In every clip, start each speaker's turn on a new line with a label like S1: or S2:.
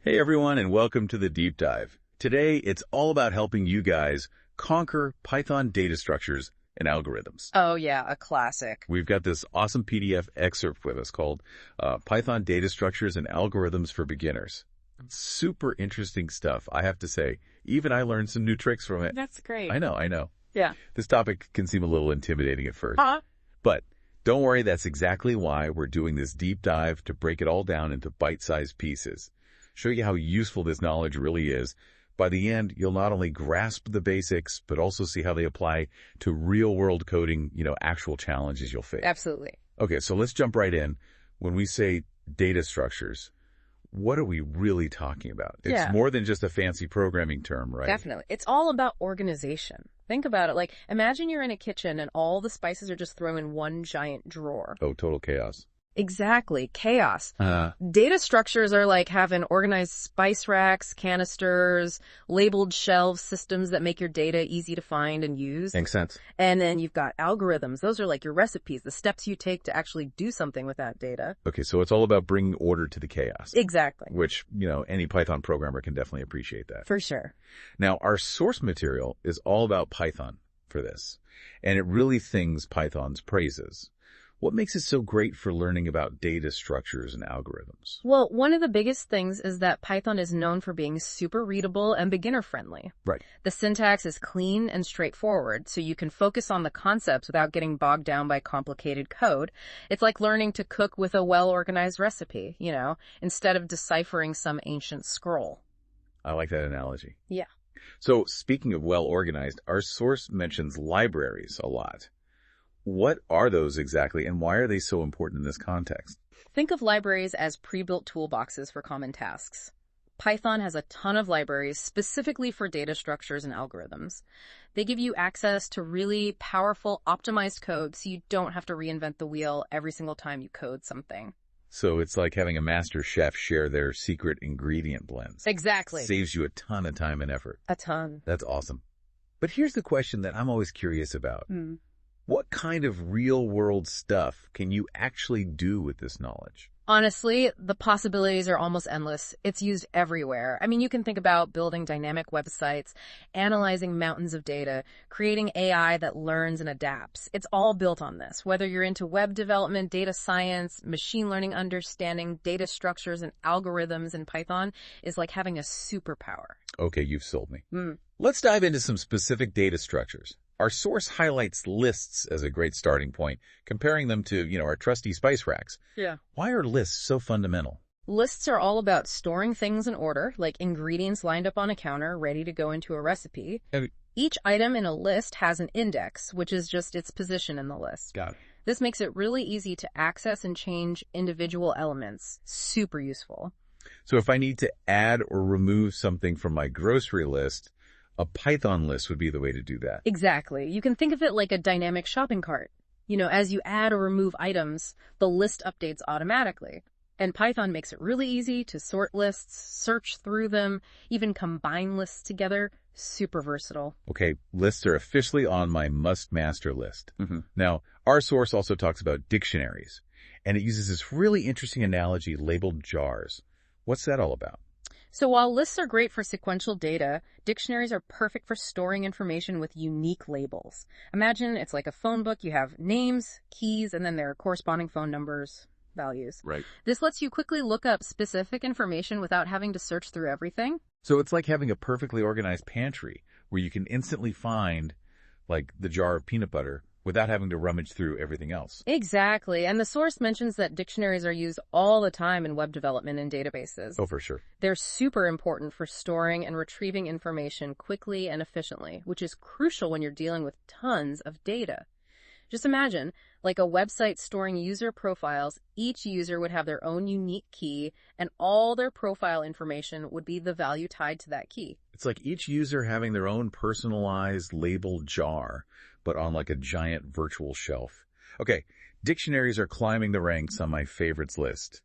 S1: Hey everyone, and welcome to the Deep Dive. Today, it's all about helping you guys conquer Python data structures and algorithms.
S2: Oh yeah, a classic.
S1: We've got this awesome PDF excerpt with us called Python Data Structures and Algorithms for Beginners. Super interesting stuff, I have to say. Even I learned some new tricks from it.
S2: That's great.
S1: I know.
S2: Yeah.
S1: This topic can seem a little intimidating at first. But don't worry, that's exactly why we're doing this deep dive to break it all down into bite-sized pieces. Show you how useful this knowledge really is. By the end, you'll not only grasp the basics, but also see how they apply to real-world coding, actual challenges you'll face.
S2: Absolutely.
S1: Okay, so let's jump right in. When we say data structures, what are we really talking about? It's more than just a fancy programming term, right?
S2: Definitely. It's all about organization. Think about it. Like, imagine you're in a kitchen and all the spices are just thrown in one giant drawer.
S1: Oh, total chaos.
S2: Exactly. Chaos. Data structures are like having organized spice racks, canisters, labeled shelves, systems that make your data easy to find and use.
S1: Makes sense.
S2: And then you've got algorithms. Those are like your recipes, the steps you take to actually do something with that data.
S1: Okay, so it's all about bringing order to the chaos.
S2: Exactly.
S1: Which, any Python programmer can definitely appreciate that.
S2: For sure.
S1: Now, our source material is all about Python for this, and it really sings Python's praises. What makes it so great for learning about data structures and algorithms?
S2: Well, one of the biggest things is that Python is known for being super readable and beginner-friendly.
S1: Right.
S2: The syntax is clean and straightforward, so you can focus on the concepts without getting bogged down by complicated code. It's like learning to cook with a well-organized recipe, instead of deciphering some ancient scroll.
S1: I like that analogy.
S2: Yeah.
S1: So, speaking of well-organized, our source mentions libraries a lot. What are those exactly, and why are they so important in this context?
S2: Think of libraries as pre-built toolboxes for common tasks. Python has a ton of libraries specifically for data structures and algorithms. They give you access to really powerful, optimized code so you don't have to reinvent the wheel every single time you code something.
S1: So it's like having a master chef share their secret ingredient blends.
S2: Exactly.
S1: Saves you a ton of time and effort.
S2: A ton.
S1: That's awesome. But here's the question that I'm always curious about. What kind of real-world stuff can you actually do with this knowledge?
S2: Honestly, the possibilities are almost endless. It's used everywhere. I mean, you can think about building dynamic websites, analyzing mountains of data, creating AI that learns and adapts. It's all built on this. Whether you're into web development, data science, machine learning understanding, data structures, and algorithms in Python is like having a superpower.
S1: Okay, you've sold me. Let's dive into some specific data structures. Our source highlights lists as a great starting point, comparing them to, our trusty spice racks.
S2: Yeah.
S1: Why are lists so fundamental?
S2: Lists are all about storing things in order, like ingredients lined up on a counter, ready to go into a recipe. Each item in a list has an index, which is just its position in the list.
S1: Got it.
S2: This makes it really easy to access and change individual elements. Super useful.
S1: So if I need to add or remove something from my grocery list, a Python list would be the way to do that.
S2: Exactly. You can think of it like a dynamic shopping cart. As you add or remove items, the list updates automatically. And Python makes it really easy to sort lists, search through them, even combine lists together. Super versatile.
S1: Okay, lists are officially on my must-master list. Now, our source also talks about dictionaries, and it uses this really interesting analogy labeled jars. What's that all about?
S2: So while lists are great for sequential data, dictionaries are perfect for storing information with unique labels. Imagine it's like a phone book. You have names, keys, and then their corresponding phone numbers, values.
S1: Right.
S2: This lets you quickly look up specific information without having to search through everything.
S1: So it's like having a perfectly organized pantry where you can instantly find, like, the jar of peanut butter without having to rummage through everything else.
S2: Exactly. And the source mentions that dictionaries are used all the time in web development and databases.
S1: Oh, for sure.
S2: They're super important for storing and retrieving information quickly and efficiently, which is crucial when you're dealing with tons of data. Just imagine, like a website storing user profiles, each user would have their own unique key, and all their profile information would be the value tied to that key.
S1: It's like each user having their own personalized labeled jar, but on like a giant virtual shelf. Okay, dictionaries are climbing the ranks on my favorites list.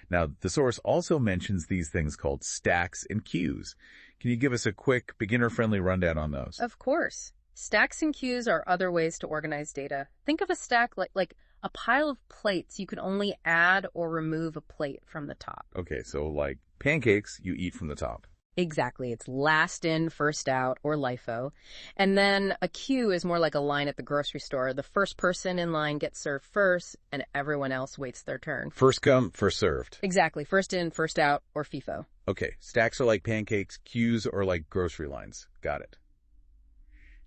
S1: Now, the source also mentions these things called stacks and queues. Can you give us a quick, beginner-friendly rundown on those?
S2: Of course. Stacks and queues are other ways to organize data. Think of a stack like a pile of plates. You can only add or remove a plate from the top.
S1: Okay, so like Pancakes, you eat from the top.
S2: Exactly. It's last in, first out, or LIFO. And then a queue is more like a line at the grocery store. The first person in line gets served first, and everyone else waits their turn.
S1: First come, first served.
S2: Exactly. First in, first out, or FIFO.
S1: Okay, stacks are like pancakes, queues are like grocery lines. Got it.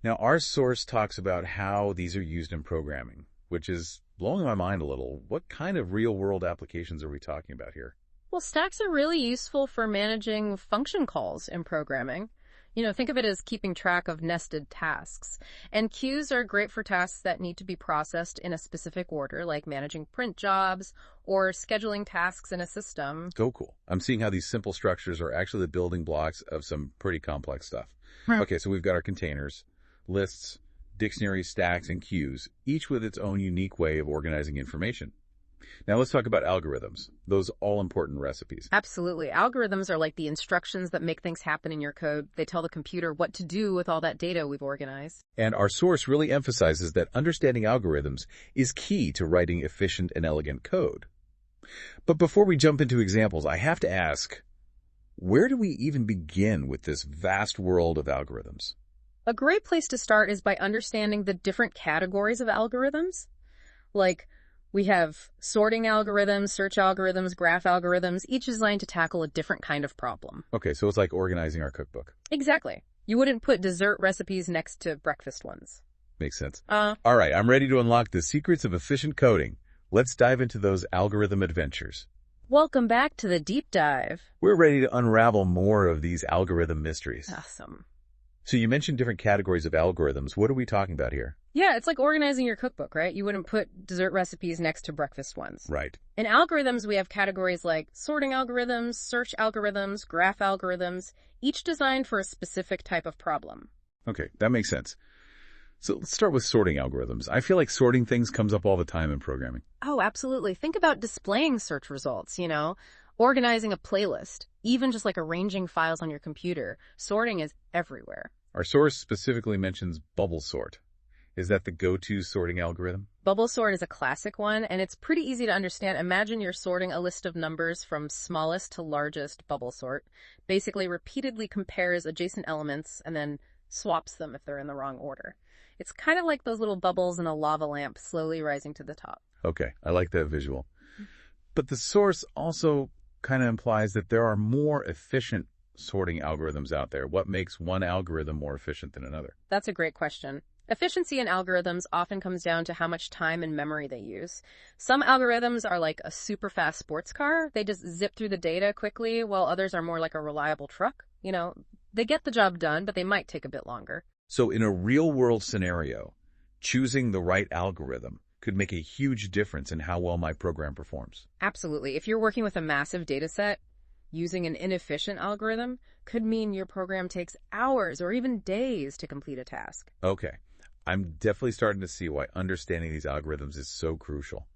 S1: Now, our source talks about how these are used in programming, which is blowing my mind a little. What kind of real-world applications are we talking about here?
S2: Well, stacks are really useful for managing function calls in programming. Think of it as keeping track of nested tasks. And queues are great for tasks that need to be processed in a specific order, like managing print jobs or scheduling tasks in a system.
S1: Cool. I'm seeing how these simple structures are actually the building blocks of some pretty complex stuff. Okay, so we've got our containers, lists, dictionaries, stacks, and queues, each with its own unique way of organizing information. Now let's talk about algorithms, those all-important recipes.
S2: Absolutely. Algorithms are like the instructions that make things happen in your code. They tell the computer what to do with all that data we've organized.
S1: And our source really emphasizes that understanding algorithms is key to writing efficient and elegant code. But before we jump into examples, I have to ask, where do we even begin with this vast world of algorithms?
S2: A great place to start is by understanding the different categories of algorithms. Like, we have sorting algorithms, search algorithms, graph algorithms, each designed to tackle a different kind of problem.
S1: Okay, so it's like organizing our cookbook.
S2: Exactly. You wouldn't put dessert recipes next to breakfast ones.
S1: Makes sense. All right, I'm ready to unlock the secrets of efficient coding. Let's dive into those algorithm adventures.
S2: Welcome back to the deep dive.
S1: We're ready to unravel more of these algorithm mysteries.
S2: Awesome.
S1: So you mentioned different categories of algorithms. What are we talking about here?
S2: Yeah, it's like organizing your cookbook, right? You wouldn't put dessert recipes next to breakfast ones.
S1: Right.
S2: In algorithms, we have categories like sorting algorithms, search algorithms, graph algorithms, each designed for a specific type of problem.
S1: Okay, that makes sense. So let's start with sorting algorithms. I feel like sorting things comes up all the time in programming.
S2: Oh, absolutely. Think about displaying search results, organizing a playlist, even just like arranging files on your computer. Sorting is everywhere.
S1: Our source specifically mentions bubble sort. Is that the go-to sorting algorithm?
S2: Bubble sort is a classic one, and it's pretty easy to understand. Imagine you're sorting a list of numbers from smallest to largest. Bubble sort basically repeatedly compares adjacent elements and then swaps them if they're in the wrong order. It's kind of like those little bubbles in a lava lamp slowly rising to the top.
S1: Okay, I like that visual. But the source also kind of implies that there are more efficient sorting algorithms out there. What makes one algorithm more efficient than another?
S2: That's a great question. Efficiency in algorithms often comes down to how much time and memory they use. Some algorithms are like a super fast sports car. They just zip through the data quickly, while others are more like a reliable truck. They get the job done, but they might take a bit longer.
S1: So in a real-world scenario, choosing the right algorithm could make a huge difference in how well my program performs.
S2: Absolutely. If you're working with a massive data set, using an inefficient algorithm could mean your program takes hours or even days to complete a task.
S1: Okay. I'm definitely starting to see why understanding these algorithms is so crucial.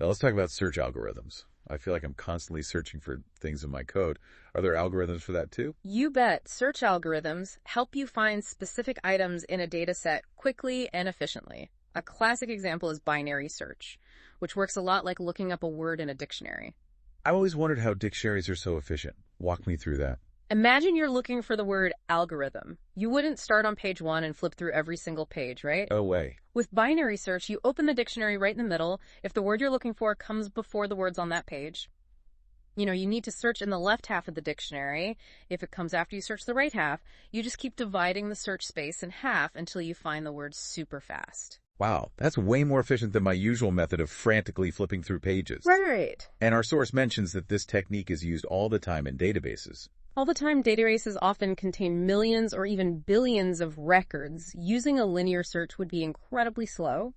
S1: Now let's talk about search algorithms. I feel like I'm constantly searching for things in my code. Are there algorithms for that too?
S2: You bet. Search algorithms help you find specific items in a data set quickly and efficiently. A classic example is binary search, which works a lot like looking up a word in a dictionary.
S1: I've always wondered how dictionaries are so efficient. Walk me through that.
S2: Imagine you're looking for the word algorithm. You wouldn't start on page 1 and flip through every single page, right?
S1: Oh, way.
S2: With binary search, you open the dictionary right in the middle. If the word you're looking for comes before the words on that page, you need to search in the left half of the dictionary. If it comes after you search the right half, you just keep dividing the search space in half until you find the word super fast.
S1: Wow, that's way more efficient than my usual method of frantically flipping through pages.
S2: Right.
S1: And our source mentions that this technique is used all the time in databases.
S2: All the time, databases often contain millions or even billions of records. Using a linear search would be incredibly slow,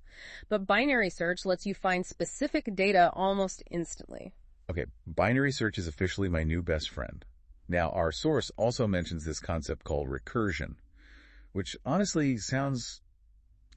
S2: but binary search lets you find specific data almost instantly.
S1: Okay, binary search is officially my new best friend. Now, our source also mentions this concept called recursion, which honestly sounds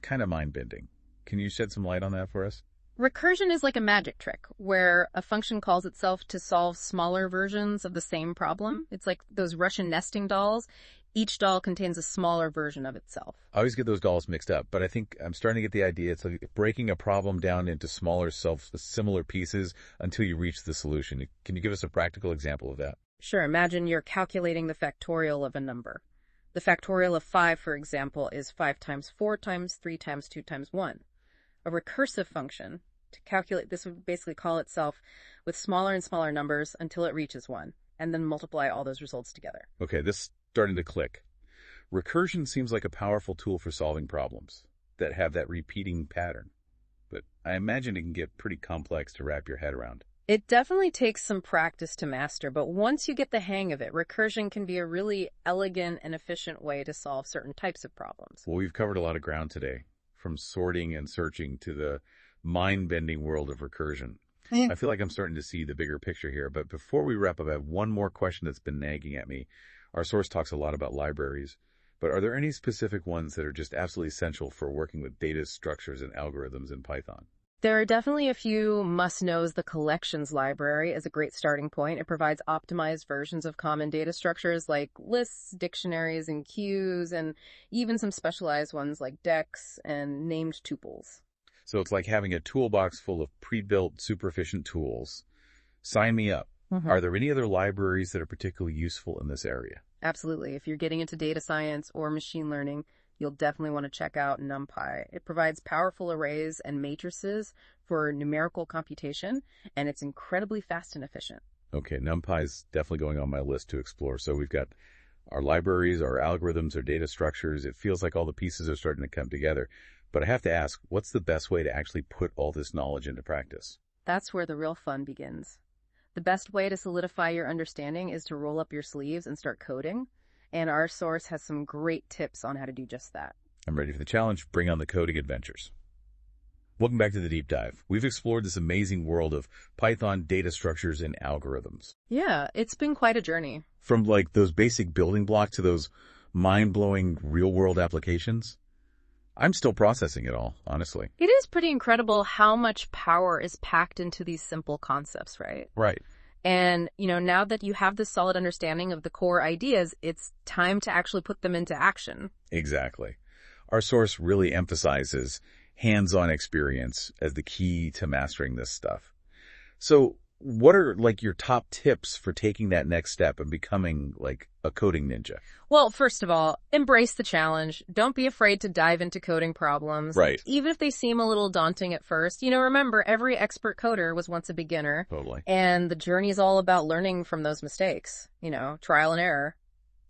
S1: kind of mind-bending. Can you shed some light on that for us?
S2: Recursion is like a magic trick where a function calls itself to solve smaller versions of the same problem. It's like those Russian nesting dolls. Each doll contains a smaller version of itself.
S1: I always get those dolls mixed up, but I think I'm starting to get the idea. It's like breaking a problem down into smaller, similar pieces until you reach the solution. Can you give us a practical example of that?
S2: Sure, imagine you're calculating the factorial of a number. The factorial of 5, for example, is 5 times 4 times 3 times 2 times 1. A recursive function, to calculate this, would basically call itself with smaller and smaller numbers until it reaches 1, and then multiply all those results together.
S1: Okay, this is starting to click. Recursion seems like a powerful tool for solving problems that have that repeating pattern. But I imagine it can get pretty complex to wrap your head around.
S2: It definitely takes some practice to master, but once you get the hang of it, recursion can be a really elegant and efficient way to solve certain types of problems.
S1: Well, we've covered a lot of ground today, from sorting and searching to the mind-bending world of recursion. I feel like I'm starting to see the bigger picture here, but before we wrap up, I have one more question that's been nagging at me. Our source talks a lot about libraries, but are there any specific ones that are just absolutely essential for working with data structures and algorithms in Python?
S2: There are definitely a few must-knows. The collections library is a great starting point. It provides optimized versions of common data structures like lists, dictionaries, and queues, and even some specialized ones like decks and named tuples.
S1: So it's like having a toolbox full of pre-built, super efficient tools. Sign me up. Are there any other libraries that are particularly useful in this area?
S2: Absolutely. If you're getting into data science or machine learning, you'll definitely want to check out NumPy. It provides powerful arrays and matrices for numerical computation, and it's incredibly fast and efficient.
S1: Okay, NumPy is definitely going on my list to explore. So we've got our libraries, our algorithms, our data structures. It feels like all the pieces are starting to come together. But I have to ask, what's the best way to actually put all this knowledge into practice?
S2: That's where the real fun begins. The best way to solidify your understanding is to roll up your sleeves and start coding. And our source has some great tips on how to do just that.
S1: I'm ready for the challenge. Bring on the coding adventures. Welcome back to the Deep Dive. We've explored this amazing world of Python data structures and algorithms.
S2: Yeah, it's been quite a journey.
S1: From like those basic building blocks to those mind-blowing real-world applications. I'm still processing it all, honestly.
S2: It is pretty incredible how much power is packed into these simple concepts, right?
S1: Right.
S2: And, now that you have this solid understanding of the core ideas, it's time to actually put them into action.
S1: Exactly. Our source really emphasizes hands-on experience as the key to mastering this stuff. So what are like your top tips for taking that next step and becoming like a coding ninja?
S2: Well, first of all, embrace the challenge. Don't be afraid to dive into coding problems.
S1: Right.
S2: Even if they seem a little daunting at first. Remember, every expert coder was once a beginner.
S1: Totally.
S2: And the journey is all about learning from those mistakes. Trial and error.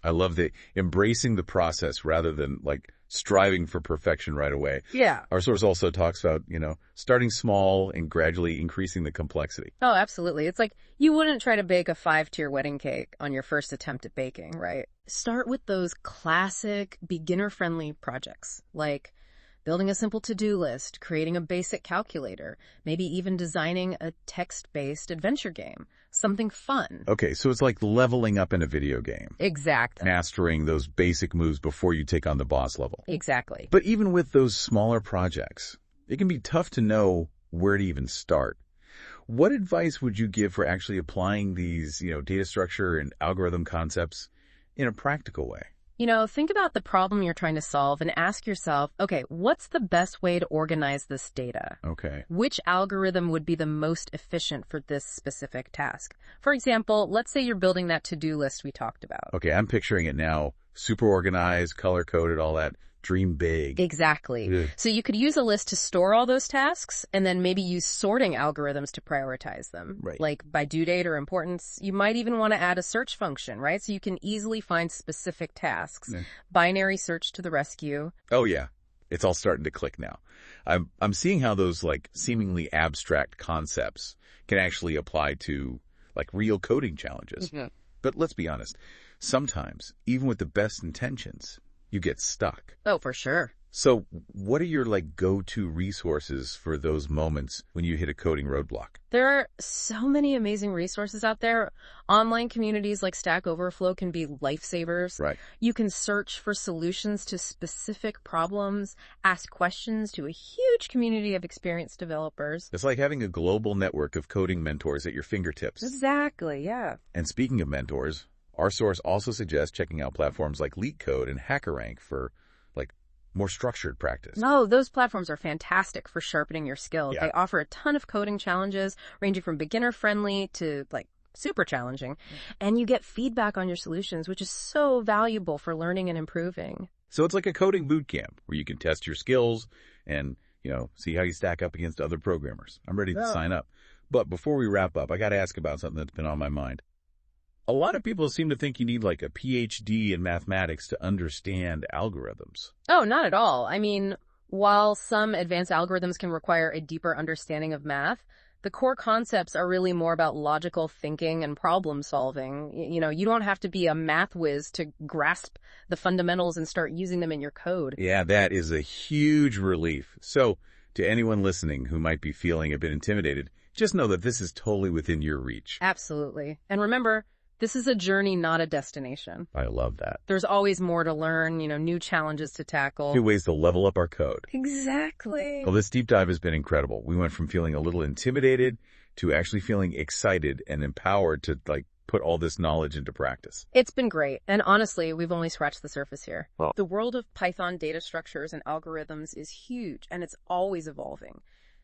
S1: I love the embracing the process rather than like striving for perfection right away.
S2: Yeah.
S1: Our source also talks about, starting small and gradually increasing the complexity.
S2: Oh, absolutely. It's like you wouldn't try to bake a 5-tier wedding cake on your first attempt at baking, right? Start with those classic beginner-friendly projects like building a simple to-do list, creating a basic calculator, maybe even designing a text-based adventure game. Something fun.
S1: Okay, so it's like leveling up in a video game.
S2: Exactly.
S1: Mastering those basic moves before you take on the boss level.
S2: Exactly.
S1: But even with those smaller projects, it can be tough to know where to even start. What advice would you give for actually applying these, data structure and algorithm concepts in a practical way?
S2: Think about the problem you're trying to solve and ask yourself, okay, what's the best way to organize this data?
S1: Okay.
S2: Which algorithm would be the most efficient for this specific task? For example, let's say you're building that to-do list we talked about.
S1: Okay, I'm picturing it now. Super organized, color-coded, all that. Dream big.
S2: Exactly.
S1: Ugh.
S2: So you could use a list to store all those tasks and then maybe use sorting algorithms to prioritize them.
S1: Right.
S2: Like by due date or importance. You might even want to add a search function, right? So you can easily find specific tasks.
S1: Yeah.
S2: Binary search to the rescue.
S1: Oh, yeah. It's all starting to click now. I'm seeing how those like seemingly abstract concepts can actually apply to like real coding challenges.
S2: Mm-hmm.
S1: But let's be honest. Sometimes, even with the best intentions, you get stuck.
S2: Oh, for sure.
S1: So what are your like go-to resources for those moments when you hit a coding roadblock?
S2: There are so many amazing resources out there. Online communities like Stack Overflow can be lifesavers.
S1: Right.
S2: You can search for solutions to specific problems, ask questions to a huge community of experienced developers.
S1: It's like having a global network of coding mentors at your fingertips.
S2: Exactly, yeah.
S1: And speaking of mentors, our source also suggests checking out platforms like LeetCode and HackerRank for like more structured practice.
S2: No, those platforms are fantastic for sharpening your skills.
S1: Yeah.
S2: They offer a ton of coding challenges ranging from beginner-friendly to like super challenging. And you get feedback on your solutions, which is so valuable for learning and improving.
S1: So it's like a coding boot camp where you can test your skills and, see how you stack up against other programmers. I'm ready to sign up. But before we wrap up, I got to ask about something that's been on my mind. A lot of people seem to think you need like a PhD in mathematics to understand algorithms.
S2: Oh, not at all. I mean, while some advanced algorithms can require a deeper understanding of math, the core concepts are really more about logical thinking and problem solving. You don't have to be a math whiz to grasp the fundamentals and start using them in your code.
S1: Yeah, that is a huge relief. So, to anyone listening who might be feeling a bit intimidated, just know that this is totally within your reach.
S2: Absolutely. And remember, this is a journey, not a destination.
S1: I love that.
S2: There's always more to learn, new challenges to tackle.
S1: New ways to level up our code.
S2: Exactly.
S1: Well, this deep dive has been incredible. We went from feeling a little intimidated to actually feeling excited and empowered to put all this knowledge into practice.
S2: It's been great. And honestly, we've only scratched the surface here.
S1: Well,
S2: the world of Python data structures and algorithms is huge, and it's always evolving.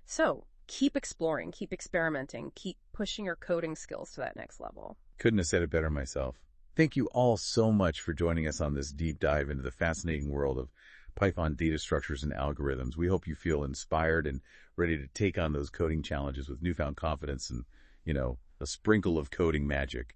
S2: So keep exploring, keep experimenting, keep pushing your coding skills to that next level.
S1: Couldn't have said it better myself. Thank you all so much for joining us on this deep dive into the fascinating world of Python data structures and algorithms. We hope you feel inspired and ready to take on those coding challenges with newfound confidence and, a sprinkle of coding magic.